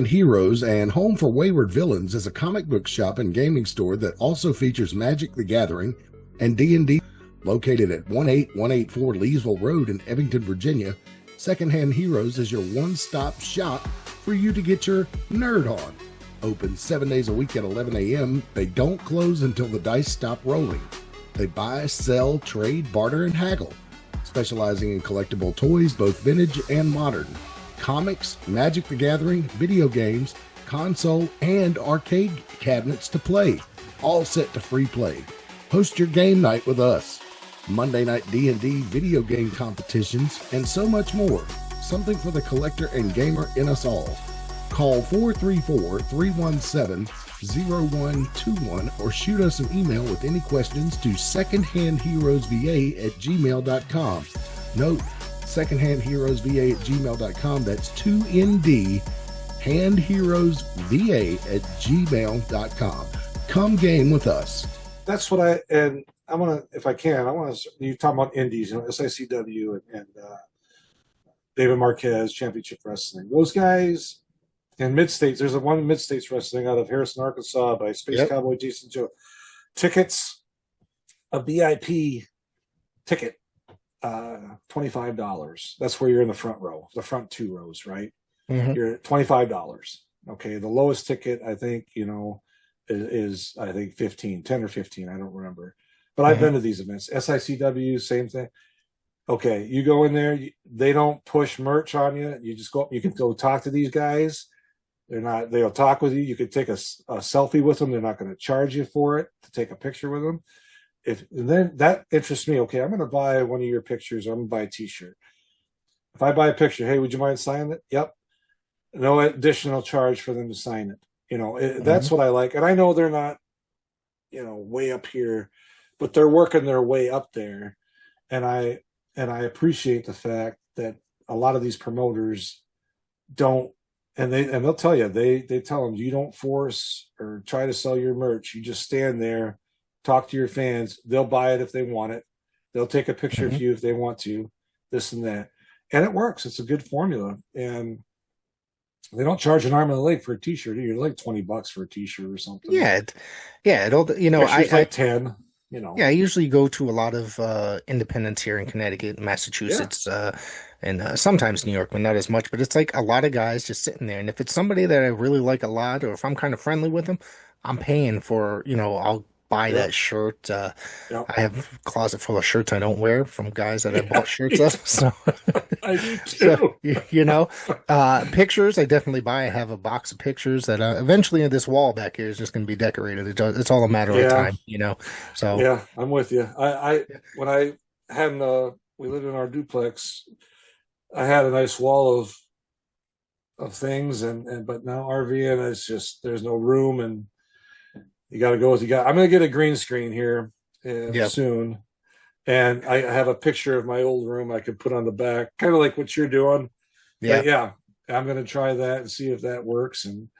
Heroes and Home for Wayward Villains is a comic book shop and gaming store that also features Magic the Gathering and D&D, located at 18184 Leesville Road in Ebbington, Virginia, Secondhand Heroes is your one-stop shop for you to get your nerd on. Open 7 days a week at 11 a.m. They don't close until the dice stop rolling. They buy, sell, trade, barter, and haggle, specializing in collectible toys, both vintage and modern, comics, Magic the Gathering, video games, console, and arcade cabinets to play, all set to free play. Host your game night with us. Monday night D&D video game competitions, and so much more. Something for the collector and gamer in us all. Call 434-317-0121 or shoot us an email with any questions to secondhandheroesva@gmail.com. Note, secondhandheroesva@gmail.com. That's 2ND, handheroesva@gmail.com. Come game with us. That's what I want to, if I can, I want to, you talk about indies, SICW and David Marquez, Championship Wrestling. Those guys in Mid-States, there's one Mid-States Wrestling out of Harrison, Arkansas by Space Cowboy Jason Joe. Tickets, a VIP ticket, $25. That's where you're in the front row, the front 2 rows, right? Mm-hmm. You're at $25. Okay. The lowest ticket, I think, is I think 10 or 15. I don't remember, but I've been to these events. SICW, same thing. Okay. You go in there, they don't push merch on you. You just go up, you can go talk to these guys. They'll talk with you. You could take a selfie with them. They're not going to charge you for it to take a picture with them. And then that interests me. Okay. I'm going to buy one of your pictures. I'm going to buy a t-shirt. If I buy a picture, hey, would you mind signing it? Yep. No additional charge for them to sign it. That's what I like. And I know they're not, way up here, but they're working their way up there. And I appreciate the fact that a lot of these promoters don't, and they'll tell you, they tell them, you don't force or try to sell your merch. You just stand there, talk to your fans. They'll buy it if they want it. They'll take a picture of you if they want to, this and that. And it works. It's a good formula. And they don't charge an arm and a leg for a t-shirt. You're like $20 for a t-shirt or something. It'll, Picture's like 10. Yeah, I usually go to a lot of independents here in Connecticut, Massachusetts, and sometimes New York, but not as much. But it's like a lot of guys just sitting there. And if it's somebody that I really like a lot, or if I'm kind of friendly with them, I'm paying for, I'll buy that shirt. I have a closet full of shirts I don't wear from guys that I bought shirts of. So, I do too. Pictures I definitely buy. I have a box of pictures that eventually this wall back here is just going to be decorated. It's all a matter of time, So yeah, I'm with you. When I had we lived in our duplex, I had a nice wall of things, but now RVing is just there's no room and. You got to go with you got. I'm going to get a green screen here soon, and I have a picture of my old room I could put on the back, kind of like what you're doing. I'm going to try that and see if that works. And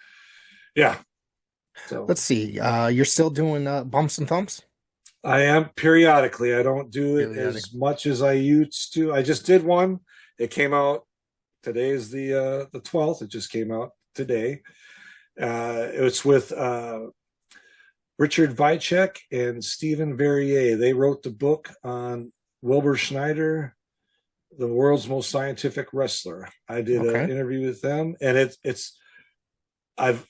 so let's see. You're still doing bumps and thumps? I am periodically. I don't do it as much as I used to. I just did one. It came out today. Is the 12th. It just came out today. It was with. Richard Vicek and Stephen Verrier. They wrote the book on Wilbur Schneider, the world's most scientific wrestler. I did an interview with them, and I'm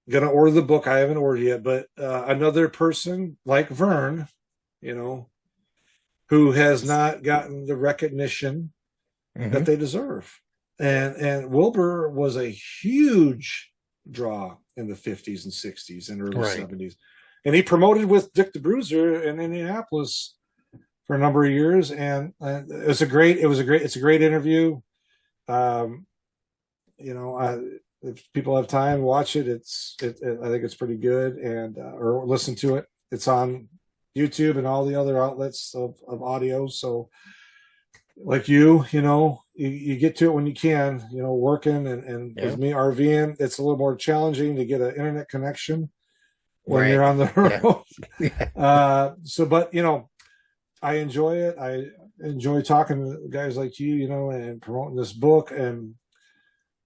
gonna order the book. I haven't ordered yet, but another person like Vern, who has not gotten the recognition that they deserve. And Wilbur was a huge draw in the 50s and 60s and early 70s. And he promoted with Dick the Bruiser in Indianapolis for a number of years, and it's a great interview. If people have time, watch it. I think it's pretty good, and or listen to it. It's on YouTube and all the other outlets of audio. So, like you get to it when you can. Working and with me RVing, it's a little more challenging to get an internet connection. When you're on the road. But I enjoy it. I enjoy talking to guys like you, and promoting this book. And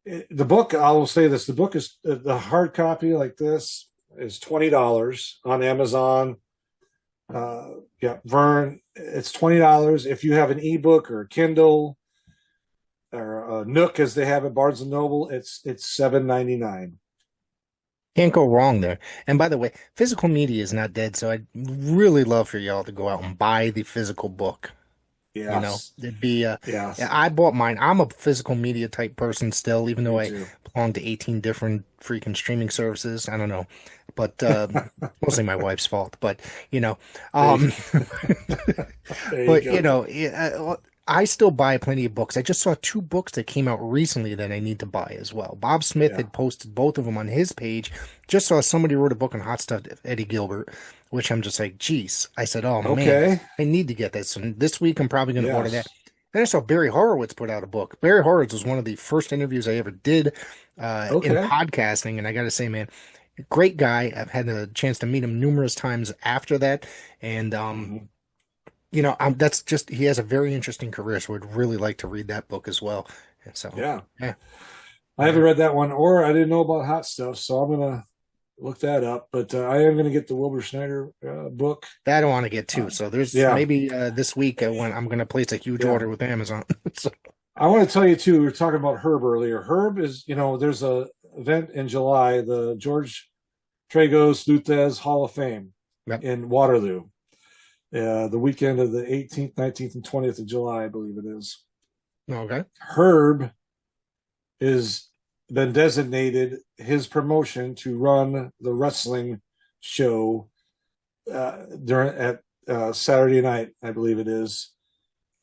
the book, I will say this, the book is the hard copy like this is $20 on Amazon. Vern, it's $20. If you have an ebook or a Kindle, or Nook, as they have at Barnes and Noble. It's $7.99. Can't go wrong there. And by the way, physical media is not dead, so I'd really love for y'all to go out and buy the physical book. Yes. You know, it'd be Yes. I bought mine. I'm a physical media type person still, even though Me I too. belong to 18 different freaking streaming services. I don't know. But mostly my wife's fault. But you know, There you but go. you know, I still buy plenty of books. I just saw 2 books that came out recently that I need to buy as well. Bob Smith Yeah. had posted both of them on his page. Just saw somebody wrote a book on Hot Stuff, Eddie Gilbert, which I'm just like, geez. I said, oh man, Okay. I need to get this. And this week I'm probably going to order Yes. that. Then I saw Barry Horowitz put out a book. Barry Horowitz was one of the first interviews I ever did in Okay. podcasting. And I got to say, man, great guy. I've had a chance to meet him numerous times after that. And, you know, that's just, he has a very interesting career. So I'd really like to read that book as well. And so, Yeah. yeah. I haven't read that one, or I didn't know about Hot Stuff, so I'm gonna look that up. But I am gonna get the Wilbur Schneider book. That I want to get too. So there's Yeah. maybe this week when I'm going to place a huge Yeah. order with Amazon. So, I want to tell you too. We were talking about Herb earlier. Herb is, there's a event in July, the George Tragos Luthez Hall of Fame Yep. in Waterloo. The weekend of the 18th, 19th, and 20th of July, I believe it is. okay. Herb is been designated his promotion to run the wrestling show during Saturday night, I believe it is.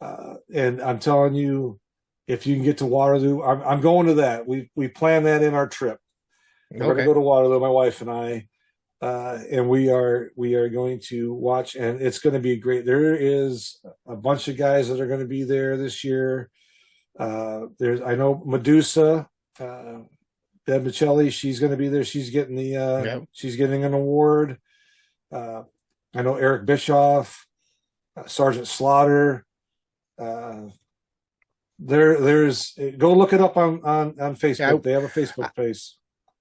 And I'm telling you, if you can get to Waterloo, I'm going to that. We planned that in our trip. We're going to go to Waterloo, my wife and I, and we are going to watch, and it's going to be great. There is a bunch of guys that are going to be there this year. I know Medusa, Deb Michelli, she's going to be there. She's getting she's getting an award. I know Eric Bischoff, Sergeant Slaughter. There's go look it up on Facebook. Yeah, they have a Facebook page.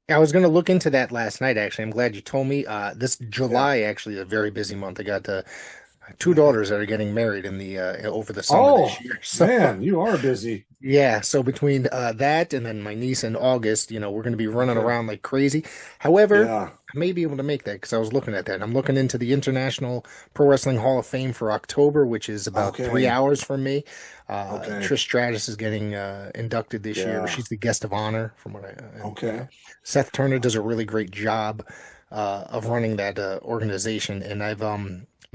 I was going to look into that last night, actually. I'm glad you told me. This July, actually, is a very busy month. I got 2 daughters that are getting married in the over the summer this year. So, man, you are busy. Yeah, so between that and then my niece in August, we're going to be running around like crazy. However, I may be able to make that because I was looking at that. I'm looking into the International Pro Wrestling Hall of Fame for October, which is about 3 hours from me. Trish Stratus is getting inducted this year. She's the guest of honor, from what I. Seth Turner does a really great job of running that organization, and I've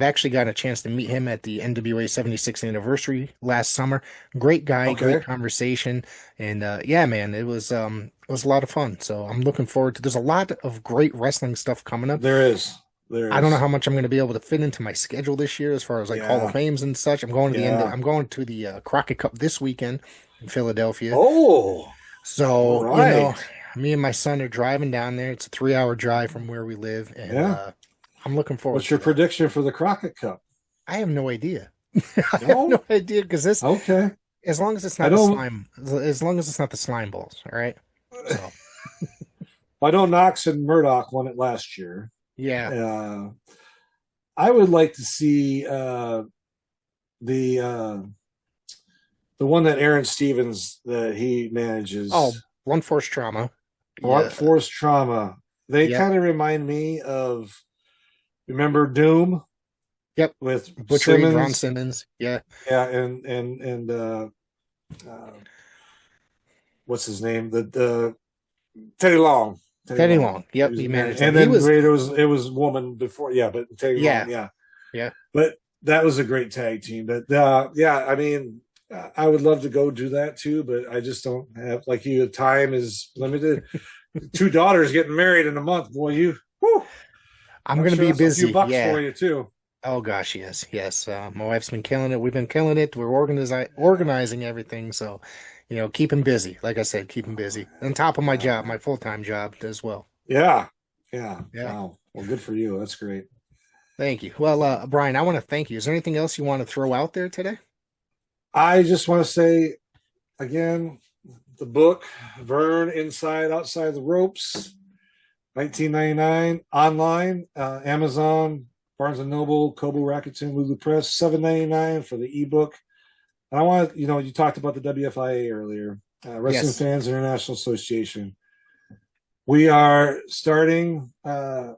actually got a chance to meet him at the NWA 76th anniversary last summer. Great guy, great conversation, and yeah, man, it was a lot of fun. So I'm looking forward to. There's a lot of great wrestling stuff coming up. There is. I don't know how much I'm going to be able to fit into my schedule this year, as far as like Hall of Fames and such. I'm going to the end. I'm going to the Crockett Cup this weekend in Philadelphia. Oh, so me and my son are driving down there. It's a 3-hour drive from where we live, and I'm looking forward. What's your prediction for the Crockett Cup? I have no idea. I have no idea because this. Okay. As long as it's not the slime, as long as it's not the slime balls, all right. So. I know Knox and Murdoch won it last year. Yeah. I would like to see the one that Aaron Stevens that he manages. Oh, Blunt Force Trauma. Blunt Force Trauma. They kind of remind me of. Remember Doom? Yep. With Butcher Simmons. Ron Simmons. Yeah. Yeah, and what's his name? The Teddy Long. Teddy Long. Yep, he managed. And then it was woman before. Yeah, but Teddy Long. Yeah. But that was a great tag team. But I mean, I would love to go do that too, but I just don't have like you. Time is limited. 2 daughters getting married in a month. Boy, I'm going to be busy. A few bucks for you too. Oh gosh, yes. My wife's been killing it. We've been killing it. We're organizing everything. So, keep him busy. Like I said, keep him busy. On top of my job, my full-time job as well. Yeah. Wow. Well, good for you. That's great. Thank you. Well, Brian, I want to thank you. Is there anything else you want to throw out there today? I just want to say again, the book, Vern, Inside, Outside the Ropes, $19.99 online, Amazon, Barnes & Noble, Kobo, Rakuten, Lulu Press, $7.99 for the ebook. I want to, you talked about the WFIA earlier, Wrestling Yes. Fans International Association. We are starting.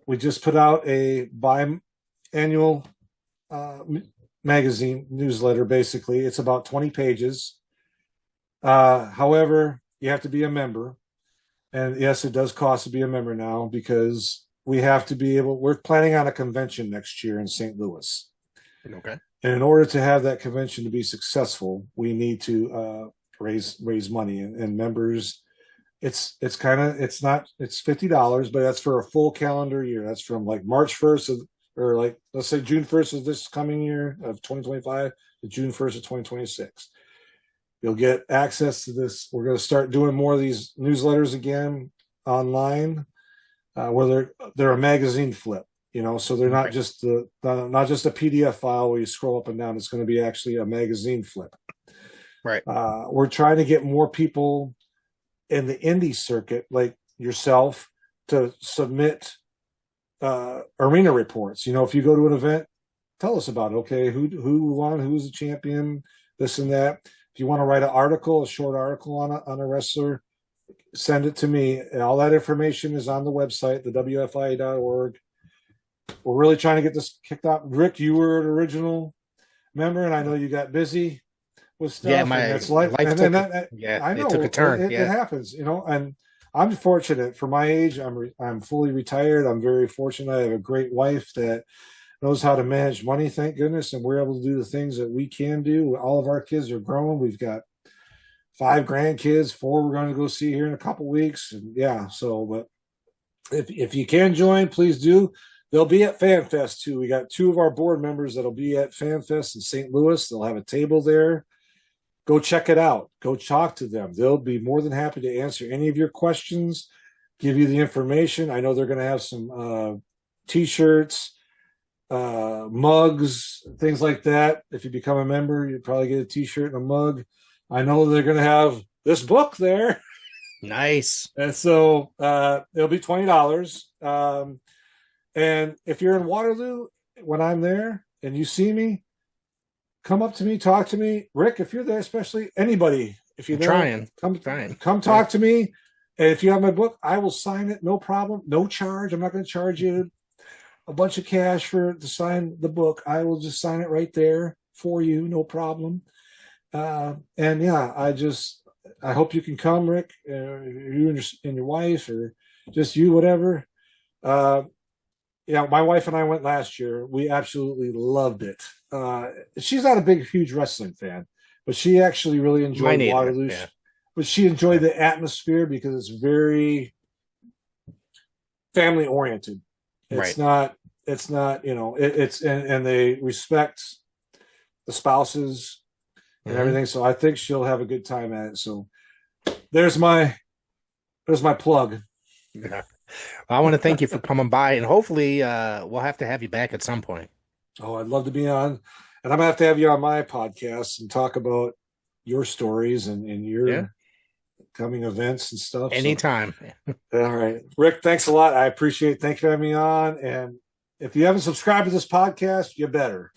We just put out a biannual magazine newsletter. Basically, it's about 20 pages. However, you have to be a member, and yes, it does cost to be a member now because we have to be able. We're planning on a convention next year in St. Louis. Okay. And in order to have that convention to be successful, we need to raise money and members. It's $50, but that's for a full calendar year. That's from like March 1st or like let's say June 1st of this coming year of 2025 to June 1st of 2026. You'll get access to this. We're going to start doing more of these newsletters again online, where they're a magazine flip. So they're not just not just a PDF file where you scroll up and down. It's going to be actually a magazine flip. Right. We're trying to get more people in the indie circuit, like yourself, to submit arena reports. If you go to an event, tell us about it. Okay, who won, who's the champion, this and that. If you want to write a short article on a wrestler, send it to me. And all that information is on the website, thewfia.org. We're really trying to get this kicked off. Rick, you were an original member, and I know you got busy with stuff. Yeah, that's life. Life and took, I know it took a turn. It happens, and I'm fortunate for my age. I'm fully retired. I'm very fortunate. I have a great wife that knows how to manage money, thank goodness, and we're able to do the things that we can do. All of our kids are grown. We've got 5 grandkids, 4 we're going to go see here in a couple weeks, and but if you can join, please do. They'll be at FanFest too. We got 2 of our board members that'll be at FanFest in St. Louis. They'll have a table there. Go check it out. Go talk to them. They'll be more than happy to answer any of your questions, give you the information. I know they're going to have some T-shirts, mugs, things like that. If you become a member, you'd probably get a T-shirt and a mug. I know they're going to have this book there. Nice. And so it'll be $20. And if you're in Waterloo when I'm there and you see me, come up to me, talk to me. Rick, if you're there, especially anybody, if you're come talk to me. And if you have my book, I will sign it. No problem. No charge. I'm not going to charge you a bunch of cash to sign the book. I will just sign it right there for you. No problem. I hope you can come, Rick, you and your wife, or just you, whatever. My wife and I went last year. We absolutely loved it. She's not a huge wrestling fan, but she actually really enjoyed Waterloo. Yeah. But she enjoyed the atmosphere because it's very family oriented. It's not, and they respect the spouses and everything. So I think she'll have a good time at it. So there's my plug. Yeah. I want to thank you for coming by, and hopefully we'll have to have you back at some point. Oh, I'd love to be on, and I'm gonna have to have you on my podcast and talk about your stories and your coming events and stuff. Anytime. So, all right, Rick, thanks a lot. I appreciate it. Thank you for having me on. And if you haven't subscribed to this podcast, you better.